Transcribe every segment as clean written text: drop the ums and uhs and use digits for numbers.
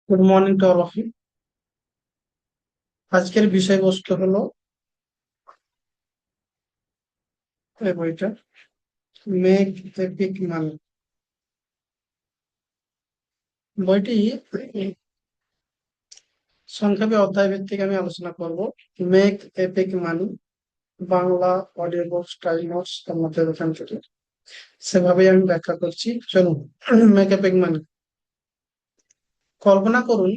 Good morning to all of you. আজকের বিষয়বস্তু হলো এই বইটা, মেক এপিক মানি। বইটি সংক্ষেপে অধ্যায় ভিত্তিক আমি আলোচনা করব। Make epic money, Bangla audio book style notes এর মধ্যে এখান থেকে সেভাবেই আমি ব্যাখ্যা করছি। চলুন। মেক এপিক মানি। কল্পনা করুন,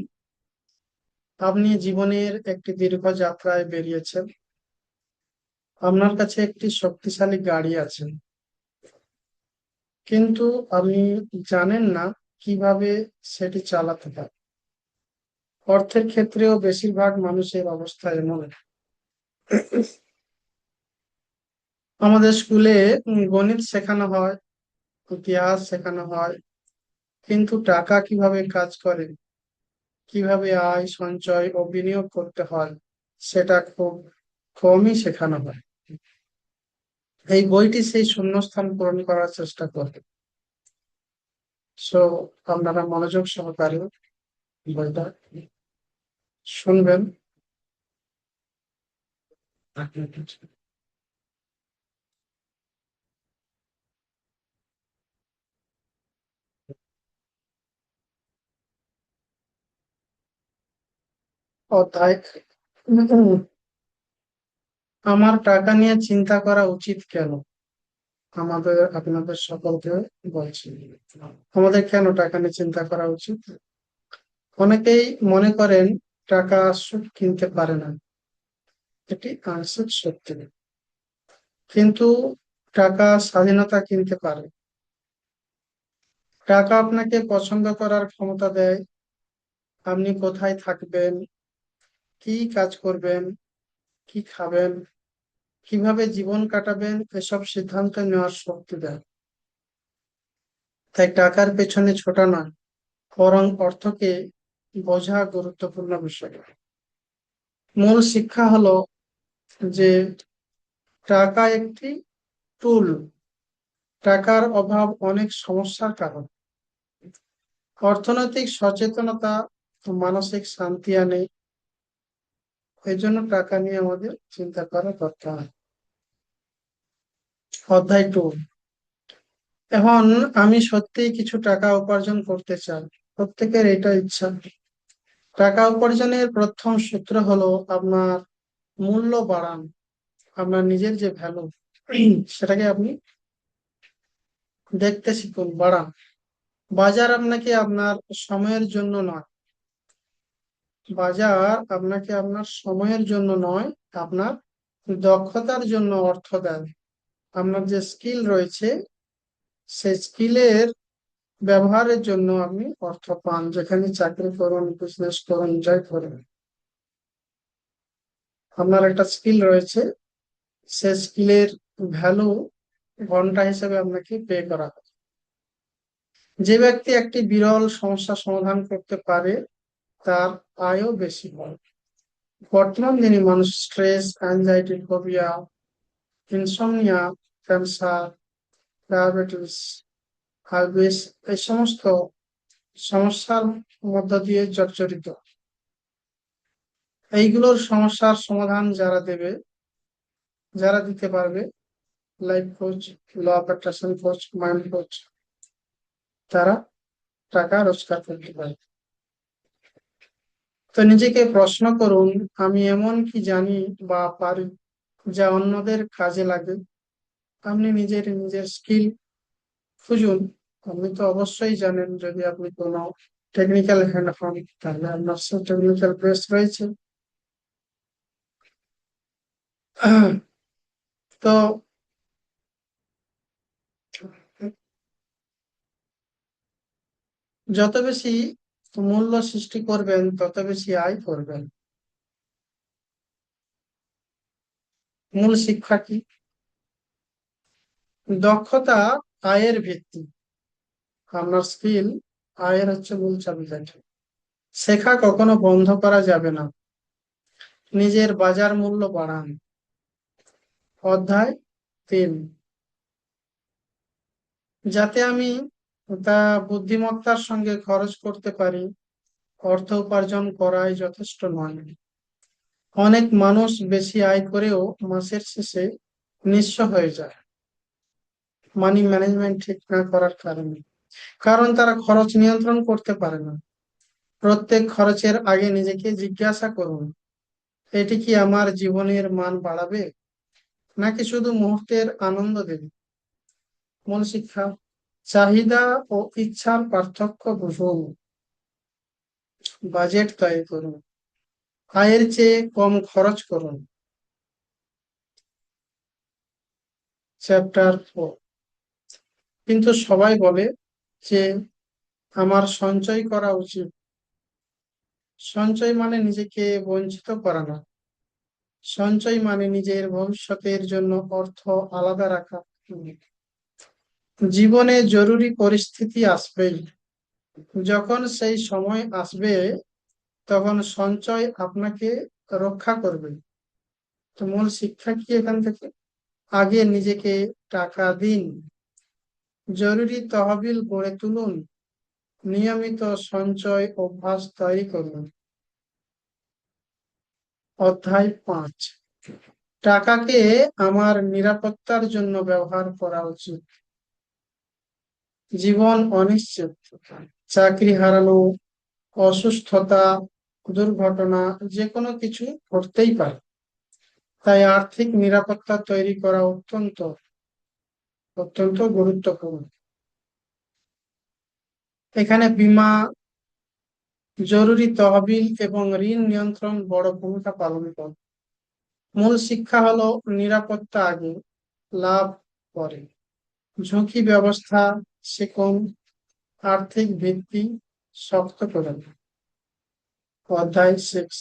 আপনি জীবনের একটি দীর্ঘ যাত্রায় বেরিয়েছেন। আপনার কাছে একটি শক্তিশালী গাড়ি আছে, কিন্তু আপনি জানেন না কিভাবে সেটি চালাতে হয়। অর্থের ক্ষেত্রেও বেশিরভাগ মানুষের অবস্থা এমন। আমাদের স্কুলে গণিত শেখানো হয়, ইতিহাস শেখানো হয়, কিন্তু টাকা কিভাবে কাজ করে, কিভাবে আয় সঞ্চয় ও বিনিয়োগ করতে হয়, সেটা খুব কমই শেখানো হয়। এই বইটি সেই শূন্যস্থান পূরণ করার চেষ্টা করে। সো আপনারা মনোযোগ সহকারে বইটা শুনবেন। অধ্যায়, আমার টাকা নিয়ে চিন্তা করা উচিত কেন? আপনাদের সকলকে বলছি, আমাদের কেন টাকা নিয়ে চিন্তা করা উচিত। অনেকেই মনে করেন টাকা সুখ কিনতে পারে না। এটি আংশিক সত্যি, কিন্তু টাকা স্বাধীনতা কিনতে পারে। টাকা আপনাকে পছন্দ করার ক্ষমতা দেয়। আপনি কোথায় থাকবেন, কি কাজ করবেন, কি খাবেন, কিভাবে জীবন কাটাবেন, এসব সিদ্ধান্ত নেওয়ার শক্তি দেয়। তাই টাকার পেছনে ছোটা নয়, বরং অর্থকে বোঝা গুরুত্বপূর্ণ বিষয়। মূল শিক্ষা হলো যে টাকা একটি টুল। টাকার অভাব অনেক সমস্যার কারণ। অর্থনৈতিক সচেতনতা মানসিক শান্তি আনে। এই জন্য টাকা নিয়ে আমাদের চিন্তা করা দরকার। অধ্যায় 2। এখন আমি সত্যিই কিছু টাকা উপার্জন করতে চাই। প্রত্যেকের এটা ইচ্ছা। টাকা উপার্জনের প্রথম সূত্র হলো আপনার মূল্য বাড়ান। আপনার নিজের যে ভ্যালু, সেটাকে আপনি দেখতে শিখুন, বাড়ান। বাজার আপনাকে আপনার সময়ের জন্য নয়, বাজার আপনাকে আপনার সময়ের জন্য নয়, আপনার দক্ষতার জন্য অর্থ দেয়। আপনার যে স্কিল রয়েছে, সেই স্কিলের ব্যবহারের জন্য আপনি অর্থ পান। যেখানে চাকরি করুন, বিজনেস করুন, যাই করুন, আপনার একটা স্কিল রয়েছে, সেই স্কিলের ভ্যালু ঘন্টা হিসেবে আপনাকে পে করা হয়। যে ব্যক্তি একটি বিরল সমস্যা সমাধান করতে পারে, তার আয়ও বেশি হয়। বর্তমান দিনে মানুষ stress, anxiety, phobia, insomnia, cancer, diabetes, হাইবিস, এই সমস্ত সমস্যার মধ্য দিয়ে জর্জরিত। এইগুলোর সমস্যার সমাধান যারা দিতে পারবে, life coach, law of attraction coach, mind coach, তারা টাকা রোজগার করতে পারে। তো নিজেকে প্রশ্ন করুন, আমি এমন কি জানি বা পারি যা অন্যদের কাজে লাগে। আপনি নিজের নিজের স্কিল খুঁজুন। আপনি তো অবশ্যই জানেন, যদি আপনি কোনো টেকনিক্যাল হ্যান্ড হন, তাহলে আপনার সে টেকনিক্যাল বেস রয়েছে। তো যত বেশি মূল্য সৃষ্টি করবেন, তত বেশি আয় করবেন। মূল শিক্ষা কি? দক্ষতা আয়ের ভিত্তি। আপনার স্কিল আয়ের হচ্ছে মূল চাবিকাঠি। শেখা কখনো বন্ধ করা যাবে না। নিজের বাজার মূল্য বাড়ান। অধ্যায় 3। যাতে আমি তা বুদ্ধিমত্তার সঙ্গে খরচ করতে পারি, অর্থ উপার্জন করাই যথেষ্ট নয়। অনেক মানুষ বেশি আয় করেও মাসের শেষে নিঃস্ব হয়ে যায় মানি ম্যানেজমেন্ট ঠিক না করার কারণে। কারণ তারা খরচ নিয়ন্ত্রণ করতে পারে না। প্রত্যেক খরচের আগে নিজেকে জিজ্ঞাসা করুন, এটি কি আমার জীবনের মান বাড়াবে নাকি শুধু মুহূর্তের আনন্দ দেবে। মূল শিক্ষা: চাহিদা ও ইচ্ছার পার্থক্য বুঝুন, বাজেট তৈরি করুন, আয়ের চেয়ে কম খরচ করুন। চ্যাপ্টার 4। কিন্তু সবাই বলে যে আমার সঞ্চয় করা উচিত। সঞ্চয় মানে নিজেকে বঞ্চিত করা না। সঞ্চয় মানে নিজের ভবিষ্যতের জন্য অর্থ আলাদা রাখা। জীবনে জরুরি পরিস্থিতি আসবেই। যখন সেই সময় আসবে তখন সঞ্চয় আপনাকে রক্ষা করবে। তো মূল শিক্ষা কি এখান থেকে? আগে নিজেকে টাকা দিন, জরুরি তহবিল গড়ে তুলুন, নিয়মিত সঞ্চয় অভ্যাস তৈরি করুন। অধ্যায় 5। টাকাকে আমার নিরাপত্তার জন্য ব্যবহার করা উচিত। জীবন অনিশ্চিত। চাকরি হারানো, অসুস্থতা, দুর্ঘটনা, যে কোনো কিছু ঘটতেই পারে। তাই আর্থিক নিরাপত্তা তৈরি করা অত্যন্ত অত্যন্ত গুরুত্বপূর্ণ। এখানে বীমা, জরুরি তহবিল এবং ঋণ নিয়ন্ত্রণ বড় ভূমিকা পালন করে। মূল শিক্ষা হলো নিরাপত্তা আগে, লাভ পরে। ঝুঁকি ব্যবস্থা শিখুন, আর্থিক ভিত্তি শক্ত করুন। অধ্যায় 6।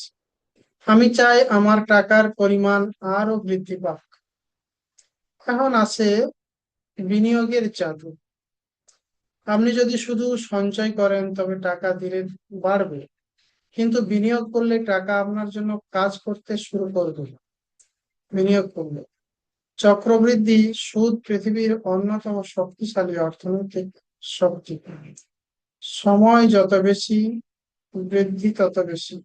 আমি চাই আমার টাকার পরিমাণ আরো বৃদ্ধি পাক। এখন আছে বিনিয়োগের জাদু। আপনি যদি শুধু সঞ্চয় করেন তবে টাকা ধীরে বাড়বে, কিন্তু বিনিয়োগ করলে টাকা আপনার জন্য কাজ করতে শুরু করবে। বিনিয়োগ করলে চক্রবৃদ্ধি সুদ পৃথিবীর অন্যতম শক্তিশালী অর্থনৈতিক শক্তি। সময় যত বেশি, বৃদ্ধি তত বেশি।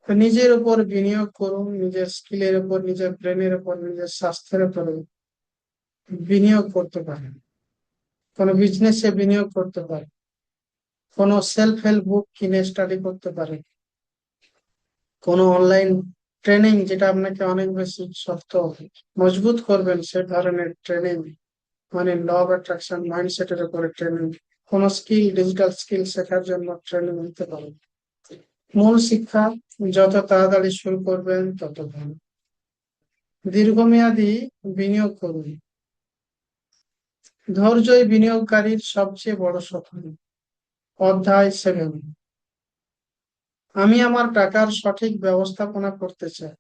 তো নিজের উপর বিনিয়োগ করুন, নিজের স্কিলের উপর, নিজের ব্রেনের উপর, নিজের স্বাস্থ্যের উপরে বিনিয়োগ করতে পারেন। কোনো বিজনেসে বিনিয়োগ করতে পারেন, কোনো সেলফ হেল্প বুক কিনে স্টাডি করতে পারেন, কোনো অনলাইন ট্রেনিং যেটা আপনাকে অনেক বেশি শক্ত মজবুত করবেন সে ধরনের ট্রেনিং, মানে ল অফ অ্যাট্রাকশন মাইন্ডসেটের উপরে ট্রেনিং, কোনো স্কিল, ডিজিটাল স্কিল শেখার জন্য ট্রেনিং নিতে পারেন। মূল শিক্ষা: যত তাড়াতাড়ি শুরু করবেন তত ভালো। দীর্ঘমেয়াদী বিনিয়োগ করুন। ধৈর্যই বিনিয়োগকারীর সবচেয়ে বড় শক্তি। অধ্যায় 7। আমি আমার টাকার সঠিক ব্যবস্থাপনা করতে চাই।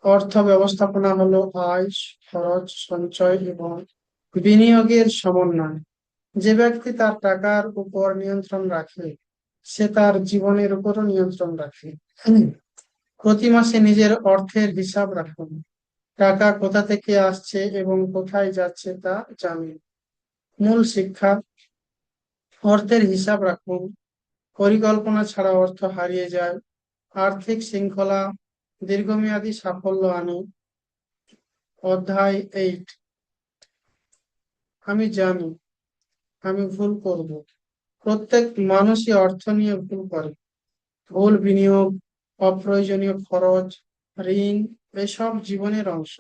অর্থ ব্যবস্থাপনা হলো আয়, খরচ, সঞ্চয় এবং বিনিয়োগের সমন্বয়। যে ব্যক্তি তার টাকার উপর নিয়ন্ত্রণ রাখে সে তার জীবনের উপরও নিয়ন্ত্রণ রাখে। প্রতি মাসে নিজের অর্থের হিসাব রাখুন। টাকা কোথা থেকে আসছে এবং কোথায় যাচ্ছে তা জানুন। মূল শিক্ষা: অর্থের হিসাব রাখুন, পরিকল্পনা ছাড়া অর্থ হারিয়ে যায়। আর্থিক শৃঙ্খলা দীর্ঘমেয়াদী সাফল্য আনে। অধ্যায় 8। আমি জানি আমি ভুল করব। প্রত্যেক মানুষই অর্থ নিয়ে ভুল করে। ভুল বিনিয়োগ, অপ্রয়োজনীয় খরচ, ঋণ, এসব জীবনের অংশ।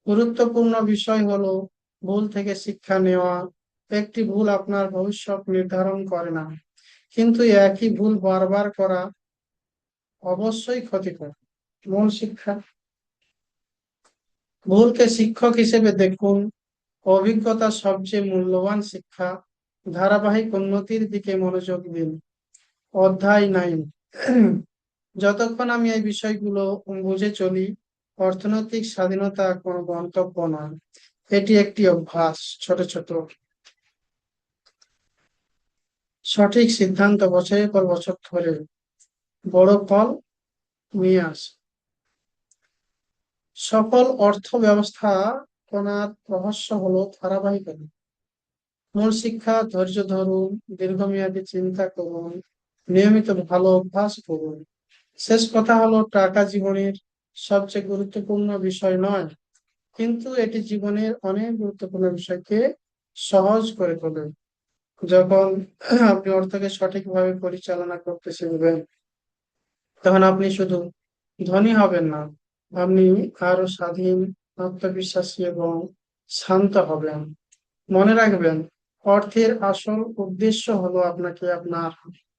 গুরুত্বপূর্ণ বিষয় হলো ভুল থেকে শিক্ষা নেওয়া। একটি ভুল আপনার ভবিষ্যৎ নির্ধারণ করে না, কিন্তু একই ভুল বারবার করা অবশ্যই ক্ষতিকর। মূল শিক্ষা: ভুলকে শিক্ষক হিসেবে দেখুন, অভিজ্ঞতা সবচেয়ে মূল্যবান শিক্ষা। ধারাবাহিক উন্নতির দিকে মনোযোগ দিন। অধ্যায় 9। যতক্ষণ আমি এই বিষয়গুলো বুঝে চলি, অর্থনৈতিক স্বাধীনতা কোনো গন্তব্য নয়, এটি একটি অভ্যাস। ছোট ছোট সঠিক সিদ্ধান্ত বছরের পর বছর ধরে বড় ফল নিয়ে আসে। সফল অর্থ ব্যবস্থা করার রহস্য হলো ধারাবাহিকতা। মূল শিক্ষা: ধৈর্য ধরুন, দীর্ঘমেয়াদী চিন্তা করুন, নিয়মিত ভালো অভ্যাস করুন। শেষ কথা হলো, টাকা জীবনের সবচেয়ে গুরুত্বপূর্ণ বিষয় নয়, কিন্তু এটি জীবনের অনেক গুরুত্বপূর্ণ বিষয়কে সহজ করে তোলে। যখন আপনি অর্থকে সঠিকভাবে পরিচালনা করতে শিখবেন, তখন আপনি শুধু ধনী হবেন না, আপনি আরো স্বাধীন, আত্মবিশ্বাসী এবং শান্ত হবেন। মনে রাখবেন, অর্থের আসল উদ্দেশ্য হলো আপনাকে আপনার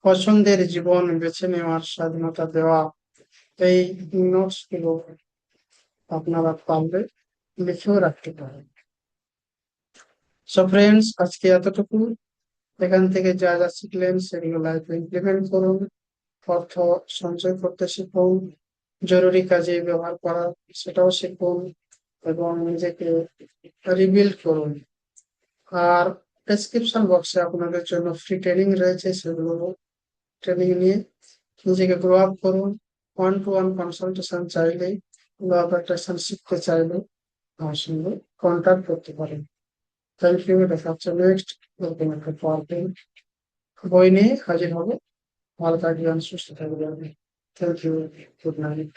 পছন্দের জীবন বেছে নেওয়ার স্বাধীনতা দেওয়া। এই নোটস গুলো আপনারা পারলে লিখেও রাখতে পারেন। সো ফ্রেন্ডস, আজকে এতটুকু। এখান থেকে যা যা শিখলেন সেগুলো লাইফে ইমপ্লিমেন্ট করুন। অর্থ সঞ্চয় করতে শিখুন, জরুরি কাজে ব্যবহার করা সেটাও শিখুন, এবং নিজেকে রিবিল্ড করুন। আর ডেসক্রিপশন বক্সে আপনাদের জন্য ফ্রি ট্রেনিং রয়েছে, সেগুলো ট্রেনিং নিয়ে নিজেকে গ্রো আপ করুন। ওয়ান টু ওয়ান কনসালটেশন চাইলে, ল অফ অ্যাট্রাকশন শিখতে চাইলে আমার সঙ্গে কন্ট্যাক্ট করতে পারেন। Thank you. দেখা হচ্ছে নেক্সট নতুন একটা পর্বে বই নিয়ে হাজির হবে। ভালো থাকবেন, সুস্থ থাকবেন। Thank you. Good night.